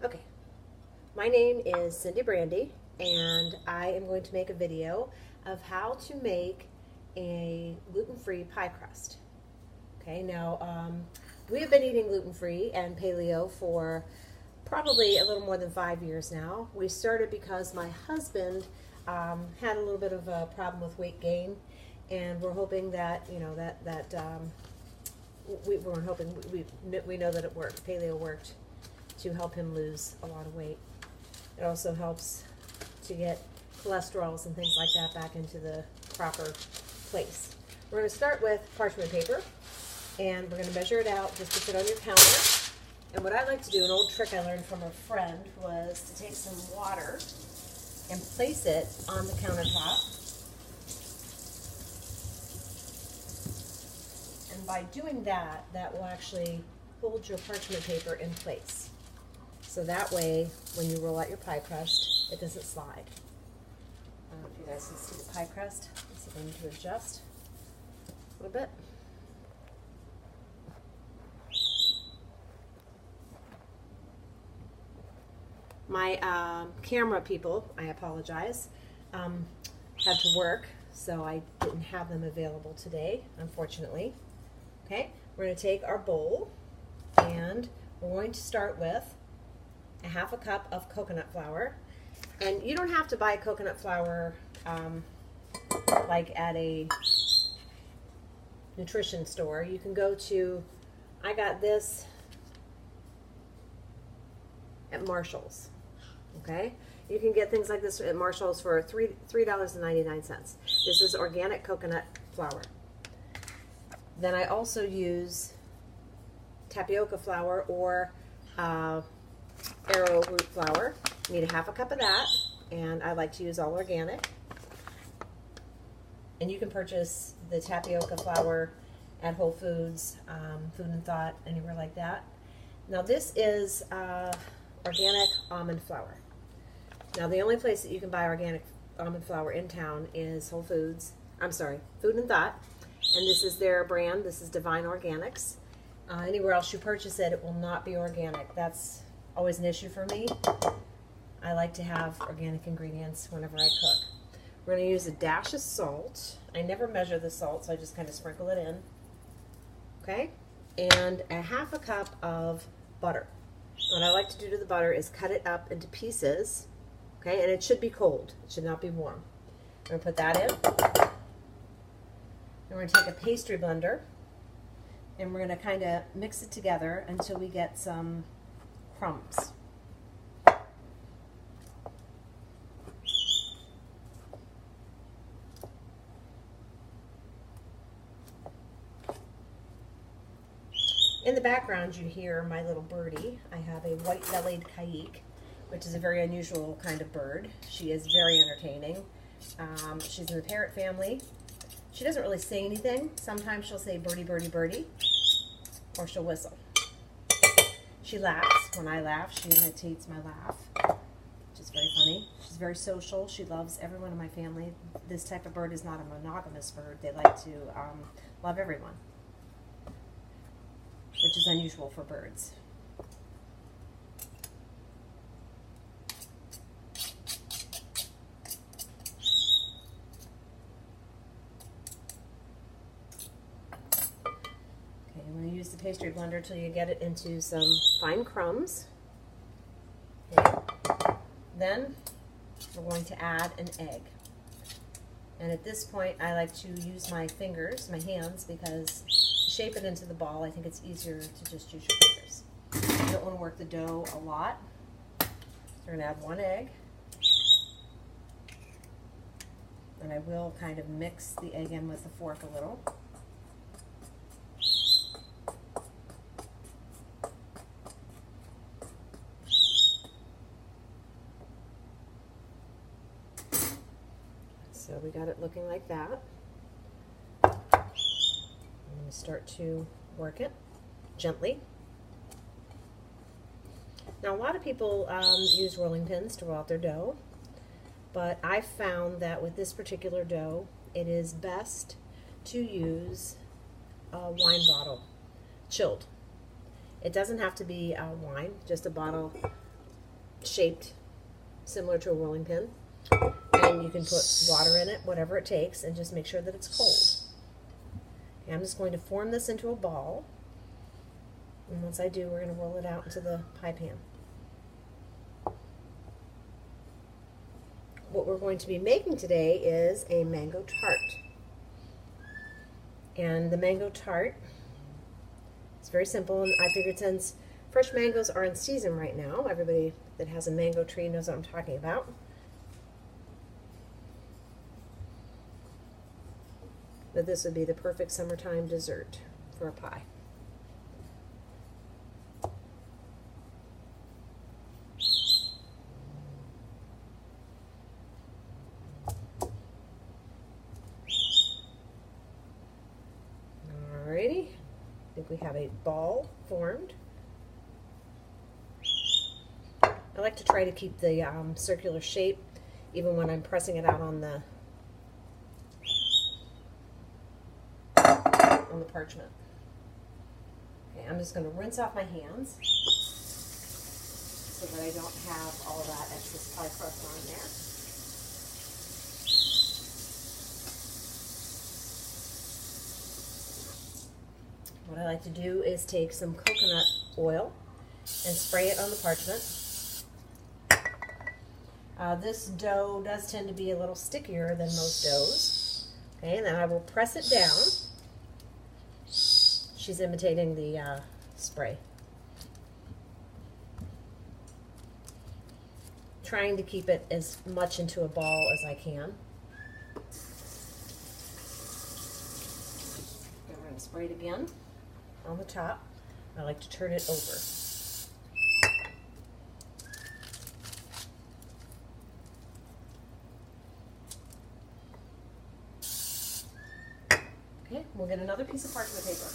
Okay, my name is Cindy Brandy, and I am going to make a video of how to make a gluten-free pie crust. Okay, now we have been eating gluten-free and paleo for probably a little more than 5 years now. We started because my husband had a little bit of a problem with weight gain, and we're hoping that we weren't hoping, we know that it worked. Paleo worked to help him lose a lot of weight. It also helps to get cholesterols and things like that back into the proper place. We're going to start with parchment paper, and we're going to measure it out just to fit on your counter. And what I like to do, an old trick I learned from a friend, was to take some water and place it on the countertop. And by doing that, that will actually hold your parchment paper in place. So that way, when you roll out your pie crust, it doesn't slide. I don't know if you guys can see the pie crust. Let's see if I need to adjust a little bit. My camera people, I apologize, had to work, so I didn't have them available today, unfortunately. Okay, we're going to take our bowl, and we're going to start with a ½ cup of coconut flour. And you don't have to buy coconut flour like at a nutrition store. You can go to, I got this at Marshall's. Okay, you can get things like this at Marshall's for $3.99. This is organic coconut flour. Then I also use tapioca flour or arrowroot flour. You need a ½ cup of that, and I like to use all organic. And you can purchase the tapioca flour at Whole Foods, Food and Thought, anywhere like that. Now this is organic almond flour. Now the only place that you can buy organic almond flour in town is Whole Foods, Food and Thought, and this is their brand. This is Divine Organics. Anywhere else you purchase it, it will not be organic. That's always an issue for me. I like to have organic ingredients whenever I cook. We're going to use a dash of salt. I never measure the salt, so I just kind of sprinkle it in. Okay? And a ½ cup of butter. What I like to do to the butter is cut it up into pieces. Okay? And it should be cold. It should not be warm. I'm going to put that in. And we're going to take a pastry blender, and we're going to kind of mix it together until we get some crumbs. In the background, you hear my little birdie. I have a white-bellied kayik, which is a very unusual kind of bird. She is very entertaining. She's in the parrot family. She doesn't really say anything. Sometimes she'll say birdie, birdie, birdie, or she'll whistle. She laughs. When I laugh, she imitates my laugh, which is very funny. She's very social. She loves everyone in my family. This type of bird is not a monogamous bird. They like to love everyone, which is unusual for birds. Okay, I'm going to use the pastry blender till you get it into some fine crumbs. Okay. Then we're going to add an egg. And at this point, I like to use my fingers, my hands, because to shape it into the ball, I think it's easier to just use your fingers. You don't want to work the dough a lot. So we're going to add 1 egg. And I will kind of mix the egg in with the fork a little. So we got it looking like that. I'm going to start to work it gently. Now a lot of people use rolling pins to roll out their dough, but I found that with this particular dough, it is best to use a wine bottle, chilled. It doesn't have to be wine, just a bottle shaped similar to a rolling pin. And you can put water in it, whatever it takes, and just make sure that it's cold. Okay, I'm just going to form this into a ball. And once I do, we're going to roll it out into the pie pan. What we're going to be making today is a mango tart. And the mango tart, it's very simple, and I figured since fresh mangoes are in season right now, everybody that has a mango tree knows what I'm talking about. That this would be the perfect summertime dessert for a pie. Alrighty, I think we have a ball formed. I like to try to keep the circular shape even when I'm pressing it out on the parchment. Okay, I'm just going to rinse off my hands so that I don't have all of that excess pie crust on there. What I like to do is take some coconut oil and spray it on the parchment. This dough does tend to be a little stickier than most doughs. Okay, and then I will press it down. She's imitating the spray. Trying to keep it as much into a ball as I can. We're going to spray it again on the top. I like to turn it over. Okay, we'll get another piece of parchment paper.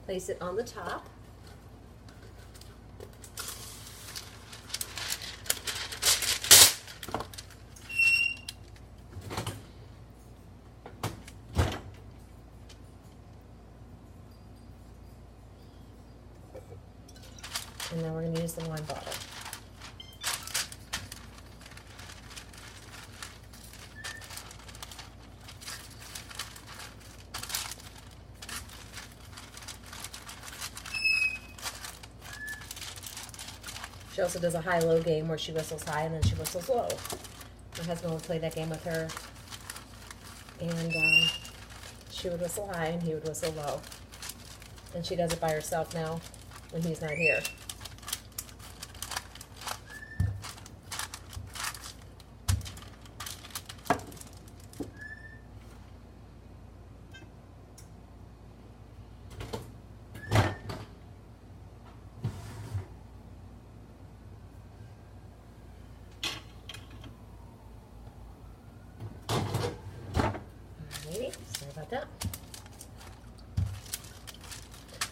Place it on the top. And then we're going to use the wine bottle. She also does a high-low game where she whistles high and then she whistles low. My husband would play that game with her, and she would whistle high and he would whistle low. And she does it by herself now when he's not here. Sorry about that.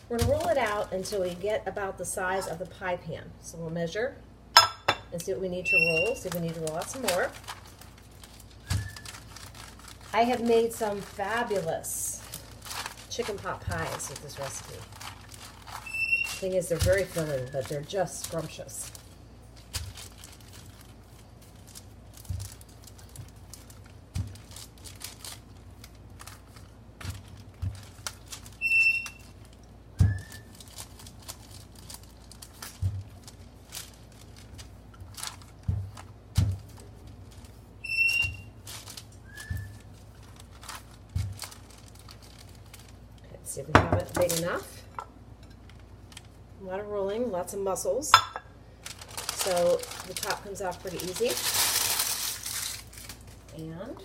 We're going to roll it out until we get about the size of the pie pan. So we'll measure and see what we need to roll. See if we need to roll out some more. I have made some fabulous chicken pot pies with this recipe. The thing is, they're very filling, but they're just scrumptious. See if we have it big enough. A lot of rolling, lots of muscles. So the top comes off pretty easy. And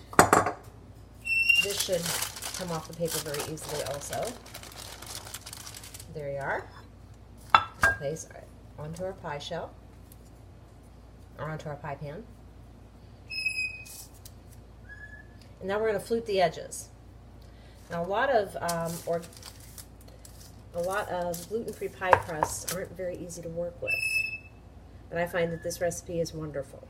this should come off the paper very easily also. There you are. Place it onto our pie shell, or onto our pie pan. And now we're going to flute the edges. Now, a lot of gluten-free pie crusts aren't very easy to work with, but I find that this recipe is wonderful.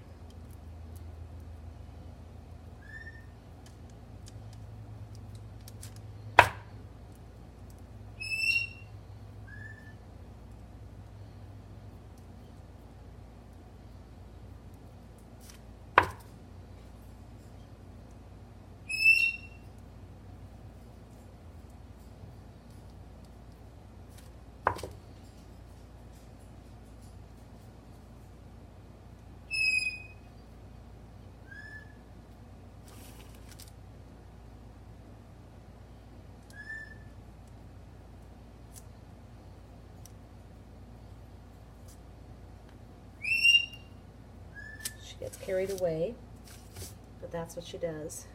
She gets carried away, but that's what she does.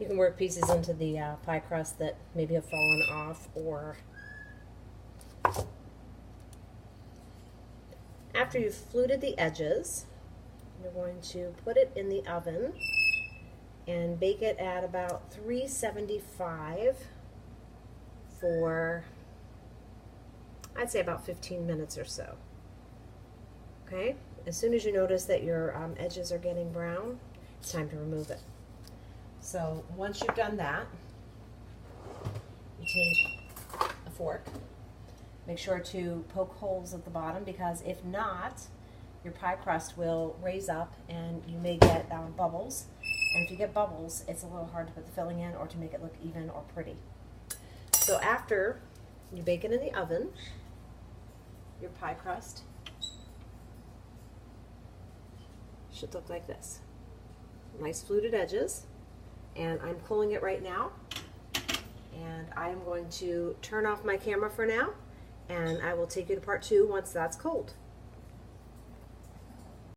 You can work pieces into the pie crust that maybe have fallen off, or after you've fluted the edges, you're going to put it in the oven and bake it at about 375 for, I'd say, about 15 minutes or so. Okay? As soon as you notice that your edges are getting brown, it's time to remove it. So once you've done that, you take a fork. Make sure to poke holes at the bottom, because if not, your pie crust will raise up and you may get bubbles. And if you get bubbles, it's a little hard to put the filling in or to make it look even or pretty. So after you bake it in the oven, your pie crust should look like this. Nice fluted edges. And I'm cooling it right now. And I am going to turn off my camera for now, and I will take you to part 2 once that's cold.